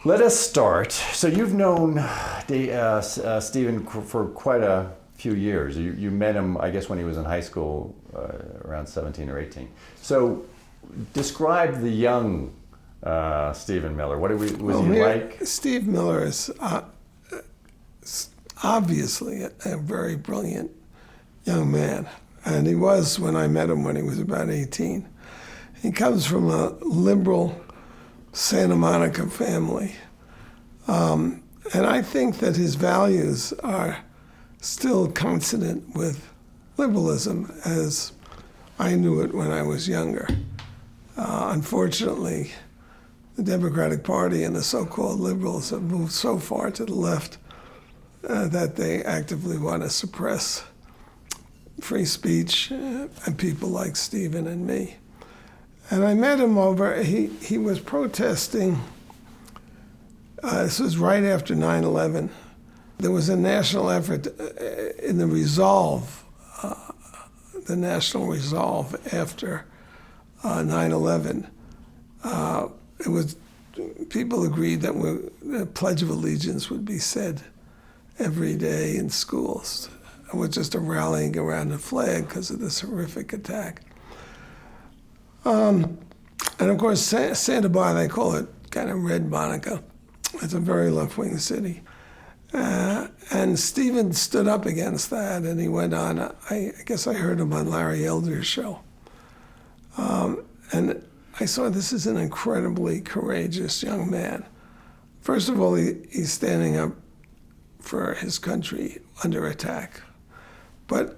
Let us start. So you've known Stephen for quite a few years. You met him, I guess, when he was in high school, around 17 or 18. So describe the young Stephen Miller. What was he like? Steve Miller is obviously a very brilliant young man. And he was when I met him when he was about 18. He comes from a liberal Santa Monica family. And I think that his values are still consonant with liberalism as I knew it when I was younger. Unfortunately, the Democratic Party and the so-called liberals have moved so far to the left that they actively want to suppress free speech and people like Stephen and me. And I met him he was protesting, this was right after 9/11. There was a national effort in the national resolve after 9/11. It was, people agreed that the Pledge of Allegiance would be said every day in schools. It was just a rallying around the flag because of this horrific attack. And of course, Santa Barbara, they call it kind of Red Monica. It's a very left-wing city. And Stephen stood up against that, and he went on. I guess I heard him on Larry Elder's show. And I saw this is an incredibly courageous young man. First of all, he's standing up for his country under attack. But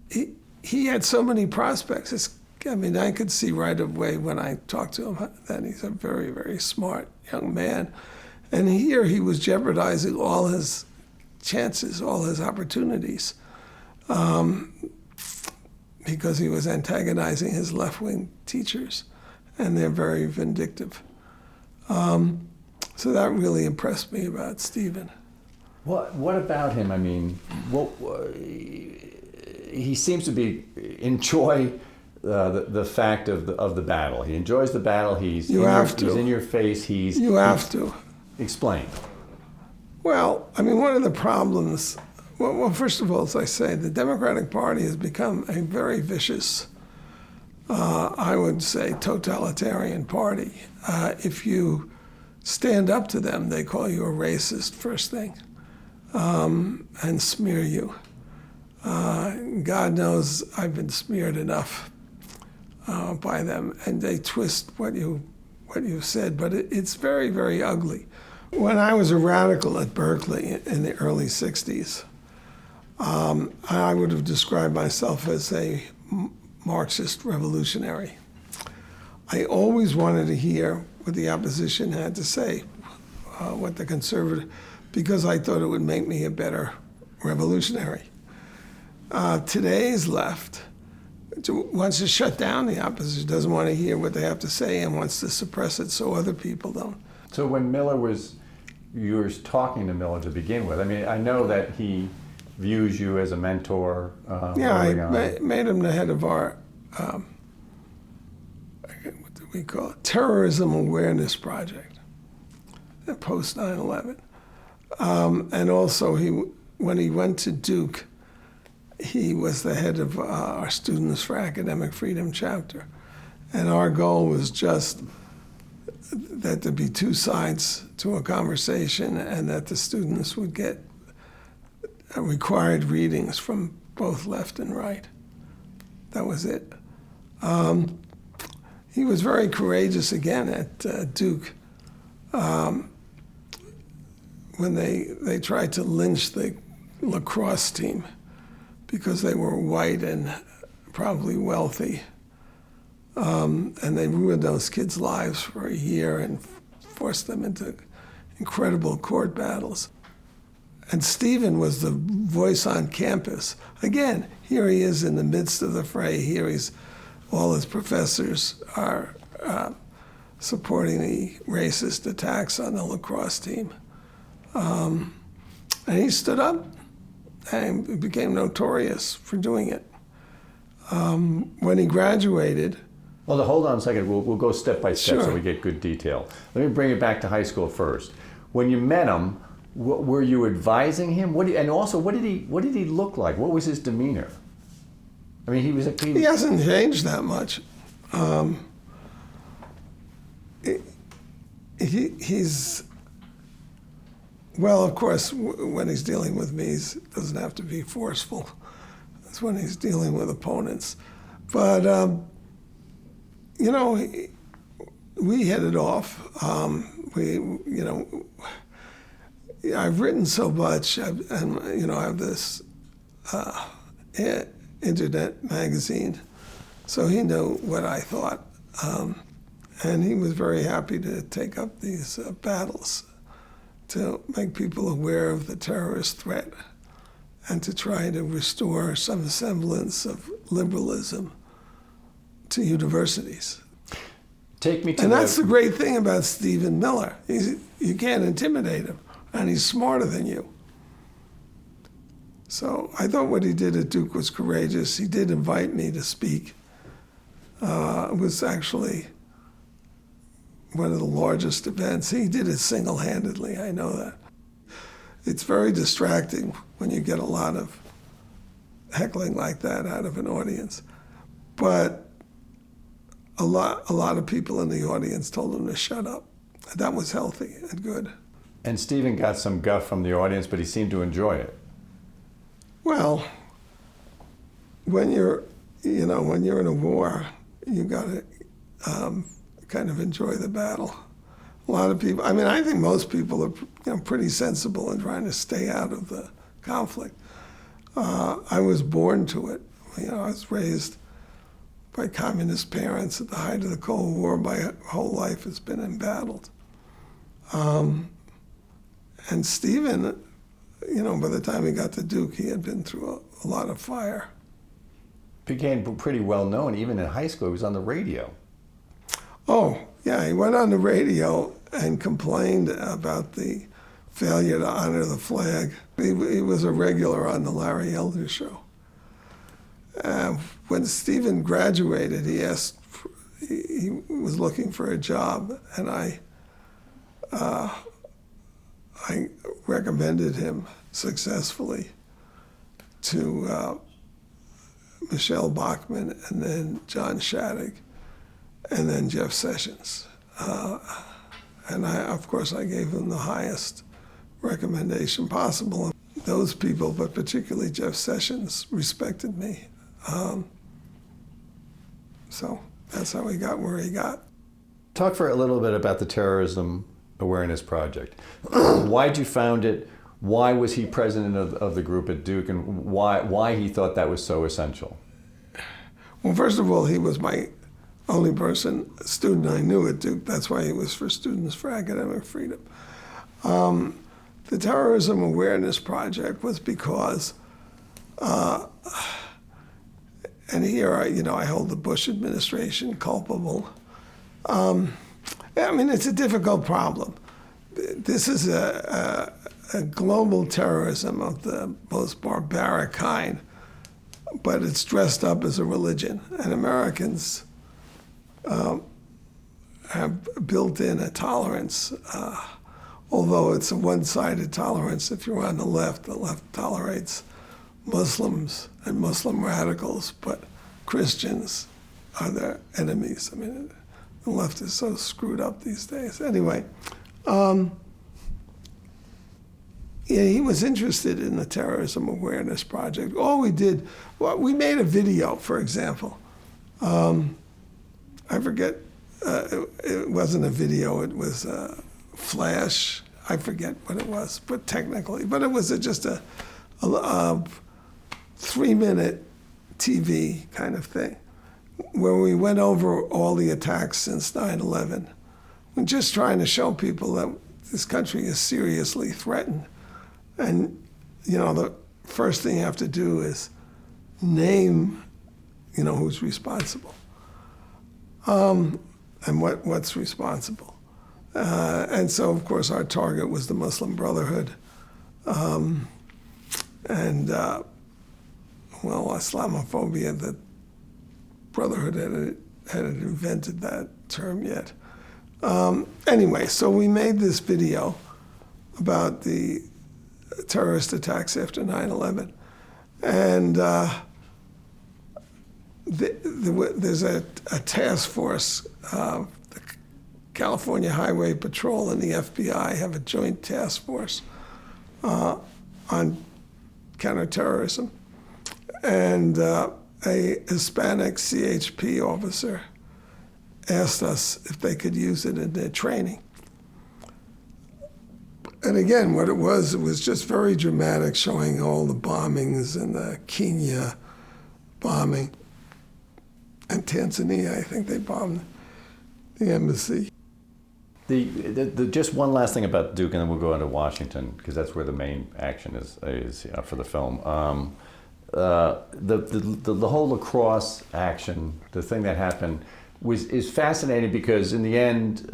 he had so many prospects. I could see right away when I talked to him that he's a very, very smart young man. And here he was jeopardizing all his chances, all his opportunities, because he was antagonizing his left-wing teachers, and they're very vindictive. So that really impressed me about Stephen. What about him? I mean, he seems to enjoy the fact of the battle. He enjoys the battle. He's in your face. You have to. Explain. Well, I mean, one of the problems, well, first of all, as I say, the Democratic Party has become a very vicious, I would say, totalitarian party. If you stand up to them, they call you a racist, first thing, and smear you. God knows I've been smeared enough by them, and they twist what you said, but it's very, very ugly. When I was a radical at Berkeley in the early 60s, I would have described myself as a Marxist revolutionary. I always wanted to hear what the opposition had to say, what the conservative, because I thought it would make me a better revolutionary. Today's left wants to shut down the opposition, doesn't want to hear what they have to say, and wants to suppress it so other people don't. So when you were talking to Miller to begin with, I mean, I know that he views you as a mentor. I made him the head of our, what do we call it, Terrorism Awareness Project, post 9/11. And also, when he went to Duke, he was the head of our Students for Academic Freedom chapter. And our goal was just that there be two sides to a conversation and that the students would get required readings from both left and right. That was it. He was very courageous again at Duke. When they tried to lynch the lacrosse team because they were white and probably wealthy. And they ruined those kids' lives for a year and forced them into incredible court battles. And Stephen was the voice on campus. Again, here he is in the midst of the fray. Here all his professors are supporting the racist attacks on the lacrosse team. And he stood up and became notorious for doing it. When he graduated, Well, hold on a second. We'll go step by step so Sure. we get good detail. Let me bring it back to high school first. When you met him, were you advising him? And also, what did he look like? What was his demeanor? I mean, He hasn't changed that much. He's, well, of course, when he's dealing with me, he doesn't have to be forceful. That's when he's dealing with opponents. But, you know, we hit it off. I've written so much, and, you know, I have this internet magazine, so he knew what I thought. And he was very happy to take up these battles to make people aware of the terrorist threat and to try to restore some semblance of liberalism to universities. Take me to And that's the great thing about Stephen Miller. You can't intimidate him, and he's smarter than you. So I thought what he did at Duke was courageous. He did invite me to speak. It was actually one of the largest events. He did it single-handedly, I know that. It's very distracting when you get a lot of heckling like that out of an audience. But a lot of people in the audience told him to shut up. That was healthy and good. And Stephen got some guff from the audience, but he seemed to enjoy it. Well, when you're in a war, you got to kind of enjoy the battle. A lot of people, I mean, I think most people are pretty sensible in trying to stay out of the conflict. I was born to it. I was raised by communist parents at the height of the Cold War. My whole life has been embattled. And Stephen, by the time he got to Duke, he had been through a lot of fire. Became pretty well known, even in high school. He was on the radio. Oh, yeah, he went on the radio and complained about the failure to honor the flag. He was a regular on the Larry Elder Show. When Stephen graduated, he was looking for a job, and I recommended him successfully to Michelle Bachmann, and then John Shattuck, and then Jeff Sessions. And of course, I gave him the highest recommendation possible. Those people, but particularly Jeff Sessions, respected me. So that's how he got where he got. Talk for a little bit about the Terrorism Awareness Project. Why'd you found it? Why was he president of the group at Duke, and why he thought that was so essential? Well, first of all, he was my only student I knew at Duke. That's why he was for Students for Academic Freedom. The Terrorism Awareness Project was because, and here I hold the Bush administration culpable. I mean, it's a difficult problem. This is a global terrorism of the most barbaric kind, but it's dressed up as a religion, and Americans have built in a tolerance, although it's a one-sided tolerance. If you're on the left tolerates Muslims and Muslim radicals, but Christians are their enemies. I mean, the left is so screwed up these days. Anyway, he was interested in the Terrorism Awareness Project. All we did, we made a video, for example. I forget, it wasn't a video, it was a flash. I forget what it was, but technically. But it was just a 3-minute TV kind of thing, where we went over all the attacks since 9/11. We're just trying to show people that this country is seriously threatened. And, the first thing you have to do is name, who's responsible. And what's responsible. And so, of course, our target was the Muslim Brotherhood. Islamophobia, the Brotherhood hadn't invented that term yet. Anyway, so we made this video about the terrorist attacks after 9/11. And there's a task force, the California Highway Patrol and the FBI have a joint task force on counterterrorism. And a Hispanic CHP officer asked us if they could use it in their training. And again, what it was just very dramatic, showing all the bombings and the Kenya bombing. And Tanzania, I think they bombed the embassy. Just one last thing about Duke, and then we'll go into Washington, because that's where the main action is for the film. The whole lacrosse action, the thing that happened, is fascinating because in the end,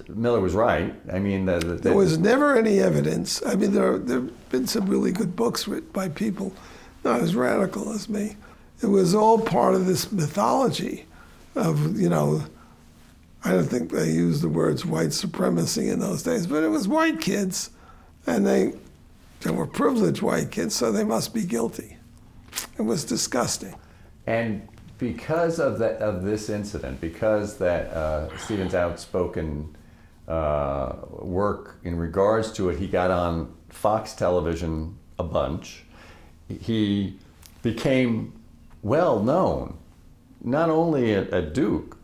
Miller was right. I mean, there was never any evidence. I mean, there have been some really good books written by people not as radical as me. It was all part of this mythology of, I don't think they used the words white supremacy in those days, but it was white kids, and they were privileged white kids, so they must be guilty. It was disgusting. And because of this incident, because that Stephen's outspoken work in regards to it, he got on Fox television a bunch. He became well known, not only at Duke,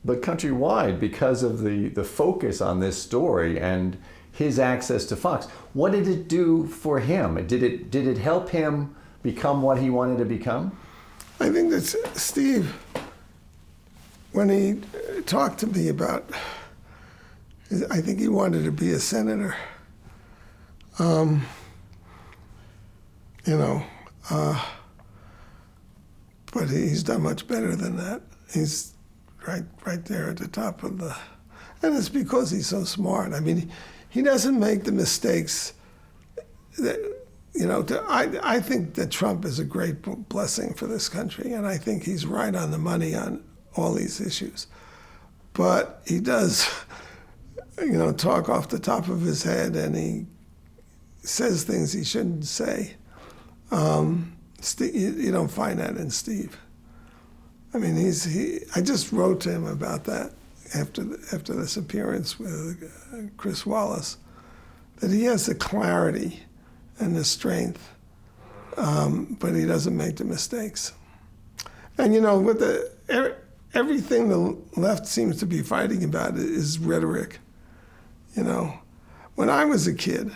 but countrywide, because of the focus on this story and his access to Fox. What did it do for him? Did it help him become what he wanted to become? I think that Steve, when he talked to me about, I think he wanted to be a senator. But he's done much better than that. He's right there at the top of the, and it's because he's so smart. I mean, he doesn't make the mistakes that, I think that Trump is a great blessing for this country, and I think he's right on the money on all these issues. But he does, talk off the top of his head, and he says things he shouldn't say. You don't find that in Steve. I mean, I just wrote to him about that after this appearance with Chris Wallace, that he has the clarity and the strength, but he doesn't make the mistakes. And with everything the left seems to be fighting about is rhetoric. When I was a kid,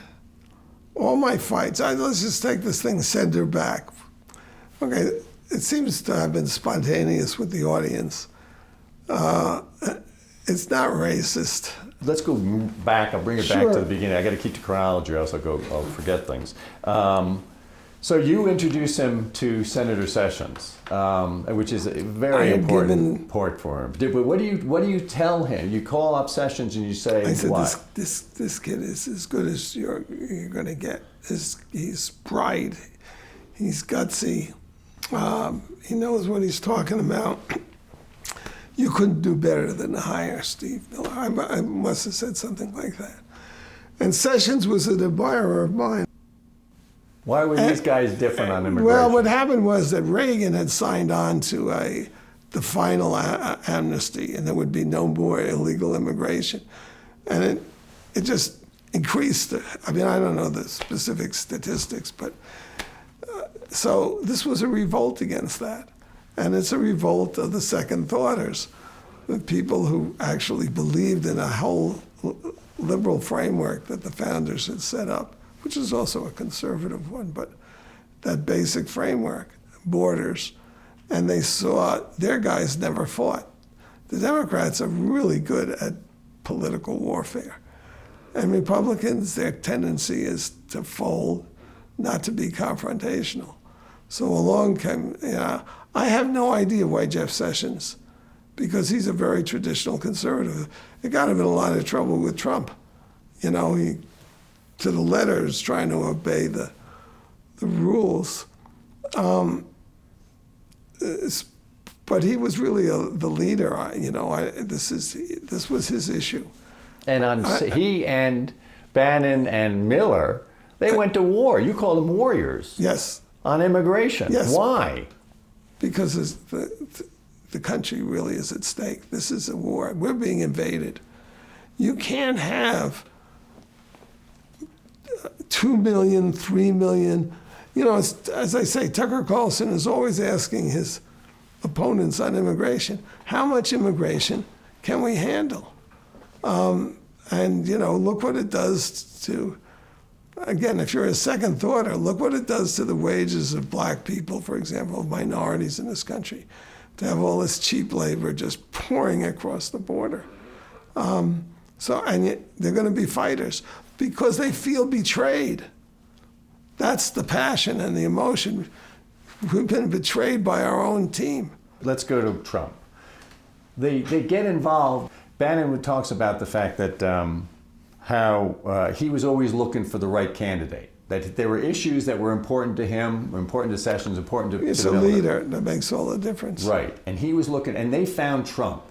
all my fights, let's just take this thing, send her back. Okay, it seems to have been spontaneous with the audience. It's not racist. Let's go back. I'll bring it back to the beginning. I got to keep the chronology, or else I'll forget things. So you introduce him to Senator Sessions, which is a very important part for him. But what do you tell him? You call up Sessions and you say, I said, what? This kid is as good as you're going to get. He's bright. He's gutsy. He knows what he's talking about. You couldn't do better than to hire Steve Miller. I must have said something like that. And Sessions was an admirer of mine. Why were these guys different on immigration? Well, what happened was that Reagan had signed on to the final amnesty, and there would be no more illegal immigration. And it just increased. I mean, I don't know the specific statistics, but so this was a revolt against that. And it's a revolt of the second thoughters, the people who actually believed in a whole liberal framework that the founders had set up, which is also a conservative one, but that basic framework, borders, and they saw their guys never fought. The Democrats are really good at political warfare. And Republicans, their tendency is to fold, not to be confrontational. So along came, I have no idea why Jeff Sessions, because he's a very traditional conservative. It got him in a lot of trouble with Trump. He, to the letter, is trying to obey the rules. But he was really the leader. This was his issue. And he and Bannon and Miller, they went to war. You call them warriors. Yes. On immigration. Yes. Why? Because the country really is at stake. This is a war. We're being invaded. You can't have 2 million, 3 million. As I say, Tucker Carlson is always asking his opponents on immigration, how much immigration can we handle? And look what it does to, again, if you're a second thoughter, look what it does to the wages of black people, for example, of minorities in this country, to have all this cheap labor just pouring across the border. And they're going to be fighters because they feel betrayed. That's the passion and the emotion. We've been betrayed by our own team. Let's go to Trump. They get involved. Bannon talks about the fact that how he was always looking for the right candidate. That there were issues that were important to him, important to Sessions, important to It's a leader that makes all the difference. Right, and he was looking, and they found Trump.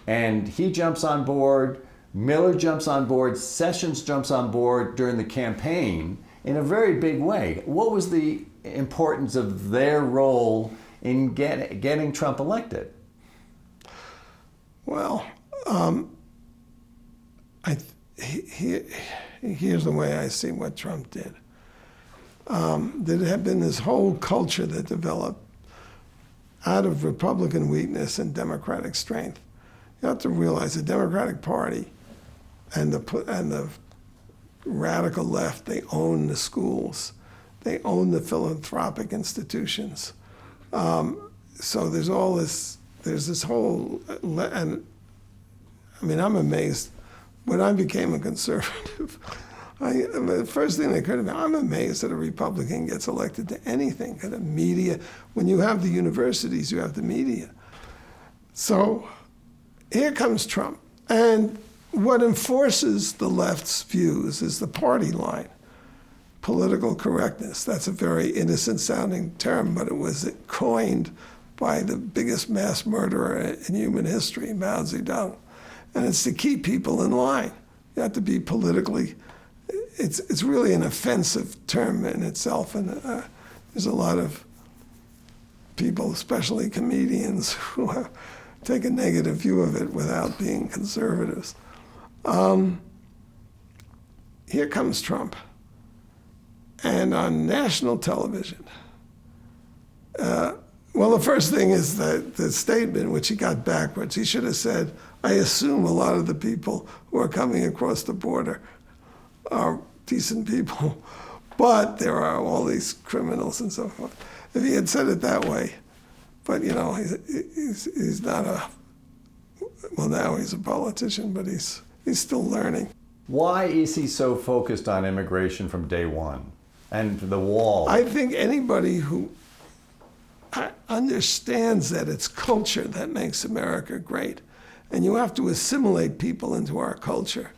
And he jumps on board, Miller jumps on board, Sessions jumps on board during the campaign in a very big way. What was the importance of their role in getting Trump elected? Well, here's the way I see what Trump did. There had been this whole culture that developed out of Republican weakness and Democratic strength. You have to realize the Democratic Party and the radical left, they own the schools. They own the philanthropic institutions. So there's this whole, and I mean, I'm amazed. When I became a conservative, the first thing that occurred to me, I'm amazed that a Republican gets elected to anything. The media, when you have the universities, you have the media. So here comes Trump. And what enforces the left's views is the party line. Political correctness. That's a very innocent sounding term, but it was coined by the biggest mass murderer in human history, Mao Zedong. And it's to keep people in line. You have to be politically, it's really an offensive term in itself. And there's a lot of people, especially comedians, who take a negative view of it without being conservatives. Here comes Trump. And on national television, well, the first thing is the statement, which he got backwards. He should have said, I assume a lot of the people who are coming across the border are decent people, but there are all these criminals and so forth. If he had said it that way, but he's not well, now he's a politician, but he's still learning. Why is he so focused on immigration from day one and the wall? I think anybody who understands that it's culture that makes America great, and you have to assimilate people into our culture.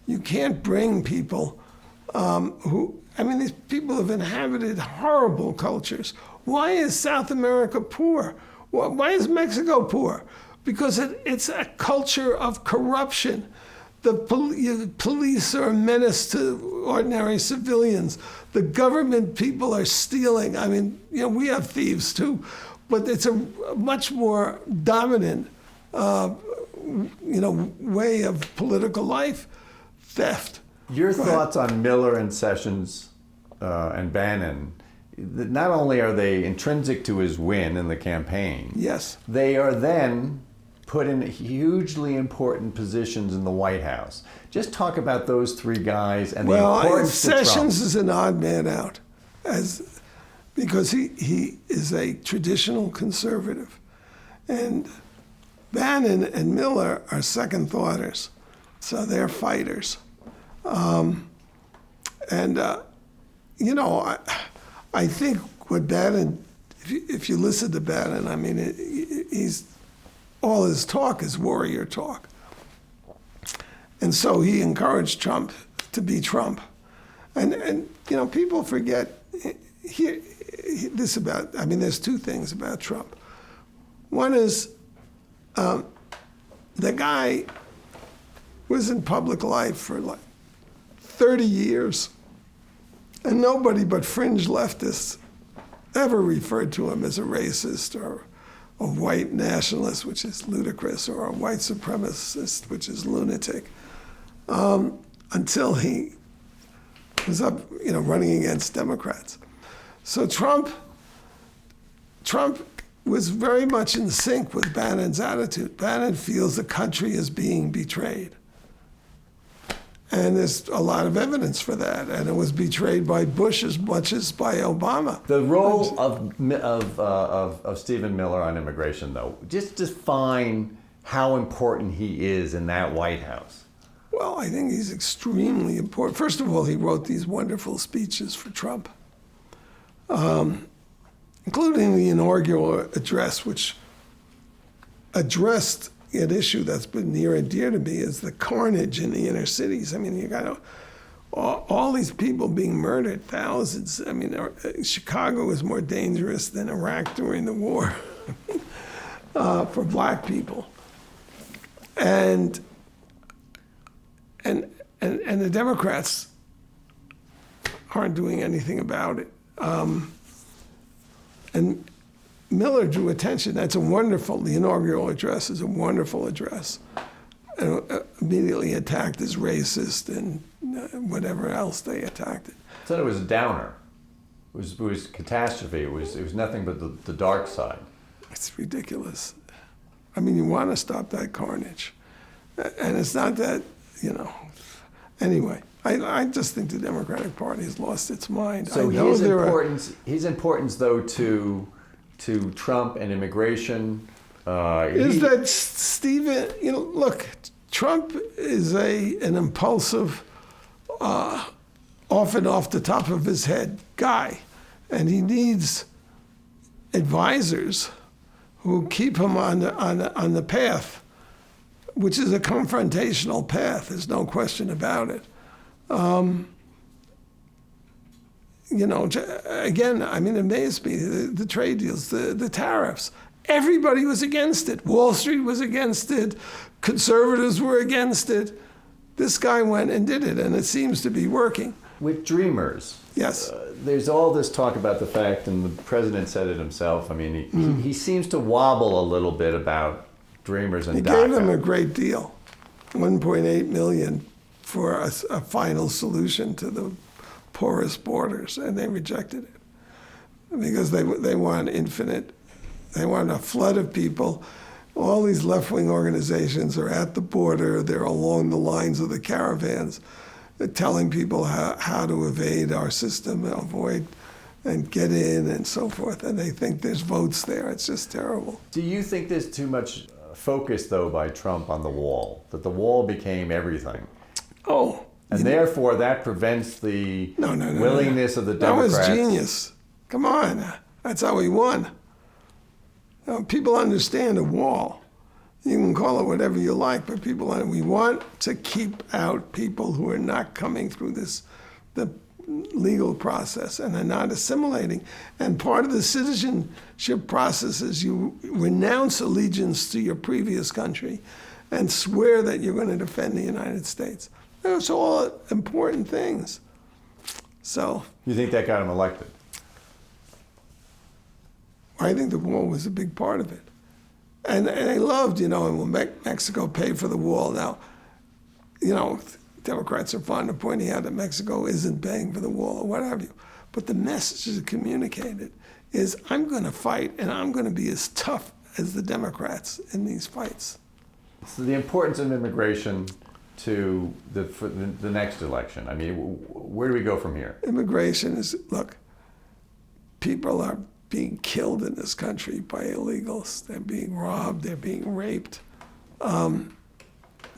You can't bring people these people have inhabited horrible cultures. Why is South America poor? Why is Mexico poor? Because it's a culture of corruption. The police are a menace to ordinary civilians. The government people are stealing. I mean, we have thieves too, but it's a much more dominant, way of political life, theft. Your thoughts on Miller and Sessions and Bannon, not only are they intrinsic to his win in the campaign, yes, they are then put in hugely important positions in the White House. Just talk about those three guys and the importance to Trump. Sessions is an odd man out, because he is a traditional conservative, and Bannon and Miller are second thoughters, so they're fighters. I think what Bannon, if you listen to Bannon, I mean, all his talk is warrior talk. And so he encouraged Trump to be Trump. And people forget, there's two things about Trump. One is the guy was in public life for like 30 years, and nobody but fringe leftists ever referred to him as a racist or a white nationalist, which is ludicrous, or a white supremacist, which is lunatic, until he was up, running against Democrats. So Trump was very much in sync with Bannon's attitude. Bannon feels the country is being betrayed. And there's a lot of evidence for that. And it was betrayed by Bush as much as by Obama. The role of Stephen Miller on immigration, though, just define how important he is in that White House. Well, I think he's extremely important. First of all, he wrote these wonderful speeches for Trump, including the inaugural address, which addressed an issue that's been near and dear to me, is the carnage in the inner cities. I mean, you got all these people being murdered, thousands. I mean, Chicago is more dangerous than Iraq during the war for black people. And the Democrats aren't doing anything about it. And Miller drew attention. The inaugural address is a wonderful address. And immediately attacked as racist and whatever else they attacked it. I thought it was a downer. It was catastrophe. It was nothing but the dark side. It's ridiculous. I mean, you want to stop that carnage. And it's not that, Anyway, I just think the Democratic Party has lost its mind. So his importance, though, to Trump and immigration that Stephen. Look, Trump is an impulsive, often off the top of his head guy, and he needs advisors who keep him on the path, which is a confrontational path. There's no question about it. Again, I mean, it amazed me, the trade deals, the tariffs. Everybody was against it. Wall Street was against it. Conservatives were against it. This guy went and did it, and it seems to be working. With Dreamers, yes, there's all this talk about the fact, and the president said it himself, I mean, he seems to wobble a little bit about Dreamers and DACA. He gave them a great deal, $1.8 million for a final solution to the porous borders, and they rejected it because they want they want a flood of people. All these left-wing organizations are at the border. They're along the lines of the caravans, telling people how to evade our system, avoid and get in and so forth. And they think there's votes there. It's just terrible. Do you think there's too much focus, though, by Trump on the wall, that the wall became everything? Oh. And therefore, that prevents the willingness of the Democrats. That was genius. Come on. That's how he won. People understand a wall. You can call it whatever you like, but we want to keep out people who are not coming through the legal process and are not assimilating. And part of the citizenship process is you renounce allegiance to your previous country and swear that you're going to defend the United States. Those are all important things. So. You think that got him elected? I think the wall was a big part of it. And I loved, and when Mexico paid for the wall. Now, Democrats are fond of pointing out that Mexico isn't paying for the wall or what have you. But the message that communicated is, I'm going to fight, and I'm going to be as tough as the Democrats in these fights. So the importance of immigration to the next election. I mean, where do we go from here? Immigration is, look, people are being killed in this country by illegals. They're being robbed. They're being raped.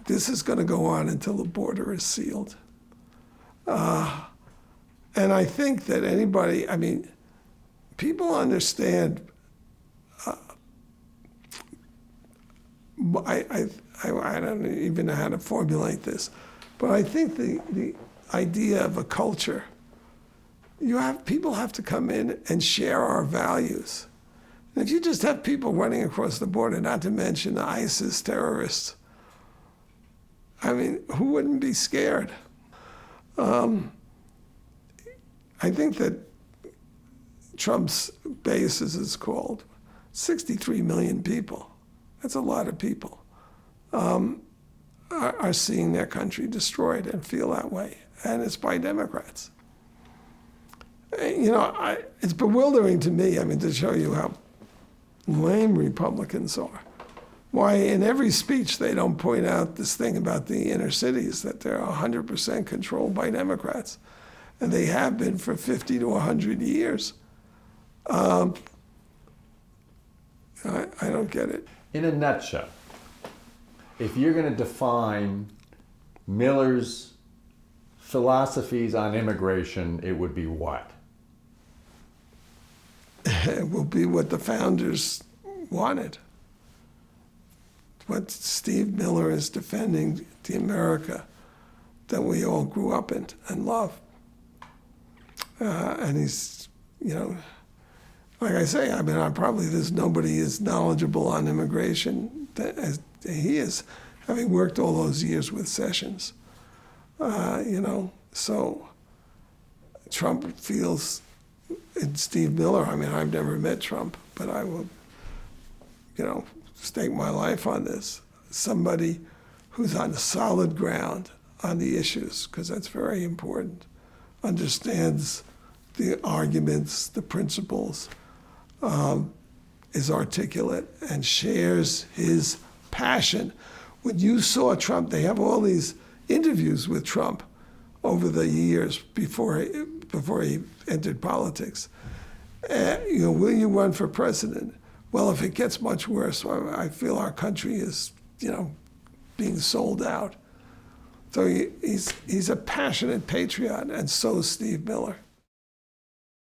This is going to go on until the border is sealed. And I think that people understand. I don't even know how to formulate this, but I think the idea of a culture, people have to come in and share our values. And if you just have people running across the border, not to mention ISIS terrorists, I mean, who wouldn't be scared? I think that Trump's base, as it's called, 63 million people, that's a lot of people, are seeing their country destroyed and feel that way. And it's by Democrats. You know, it's bewildering to me, I mean, to show you how lame Republicans are. Why in every speech they don't point out this thing about the inner cities, that they're 100% controlled by Democrats. And they have been for 50 to 100 years. I don't get it. In a nutshell, if you're going to define Miller's philosophies on immigration, it would be what? It will be what the founders wanted. What Steve Miller is defending, the America that we all grew up in and love. And he's, you know, like I say, I mean, there's nobody as knowledgeable on immigration as he is, having worked all those years with Sessions. You know, so Trump feels, and Steve Miller, I mean, I've never met Trump, but I will, you know, stake my life on this. Somebody who's on solid ground on the issues, because that's very important, understands the arguments, the principles, is articulate and shares his passion. When you saw Trump, they have all these interviews with Trump over the years before he entered politics. You know, will you run for president? Well, if it gets much worse, I feel our country is, you know, being sold out. So he's a passionate patriot, and so is Steve Miller.